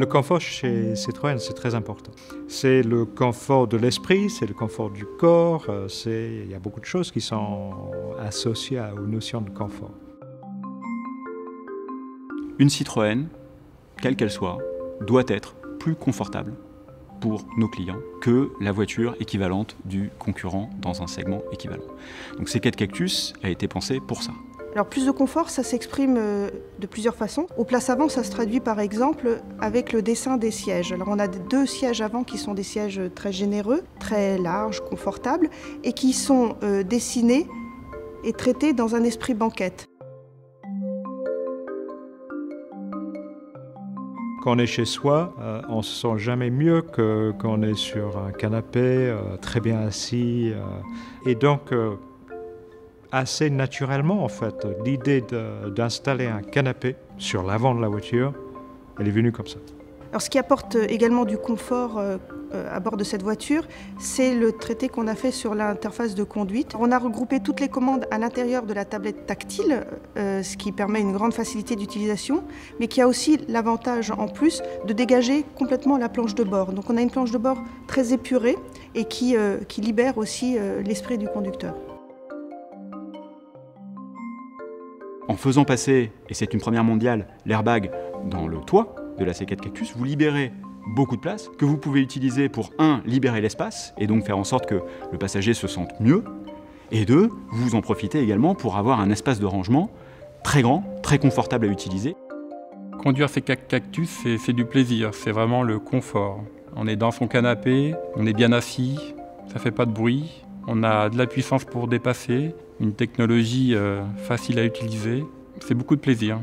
Le confort chez Citroën, c'est très important. C'est le confort de l'esprit, c'est le confort du corps, il y a beaucoup de choses qui sont associées aux notions de confort. Une Citroën, quelle qu'elle soit, doit être plus confortable pour nos clients que la voiture équivalente du concurrent dans un segment équivalent. Donc C4 Cactus a été pensé pour ça. Alors plus de confort, ça s'exprime de plusieurs façons. Aux places avant, ça se traduit par exemple avec le dessin des sièges. Alors on a 2 sièges avant qui sont des sièges très généreux, très larges, confortables, et qui sont dessinés et traités dans un esprit banquette. Quand on est chez soi, on ne se sent jamais mieux que quand on est sur un canapé, très bien assis. Et donc, assez naturellement, en fait, l'idée d'installer un canapé sur l'avant de la voiture, elle est venue comme ça. Alors, ce qui apporte également du confort à bord de cette voiture, c'est le traité qu'on a fait sur l'interface de conduite. On a regroupé toutes les commandes à l'intérieur de la tablette tactile, ce qui permet une grande facilité d'utilisation, mais qui a aussi l'avantage en plus de dégager complètement la planche de bord. Donc on a une planche de bord très épurée et qui libère aussi l'esprit du conducteur. En faisant passer, et c'est une première mondiale, l'airbag dans le toit de la C4 Cactus, vous libérez beaucoup de place que vous pouvez utiliser pour, 1, libérer l'espace et donc faire en sorte que le passager se sente mieux, et 2, vous en profitez également pour avoir un espace de rangement très grand, très confortable à utiliser. Conduire C4 Cactus, c'est du plaisir, c'est vraiment le confort. On est dans son canapé, on est bien assis, ça fait pas de bruit, on a de la puissance pour dépasser, une technologie facile à utiliser, c'est beaucoup de plaisir.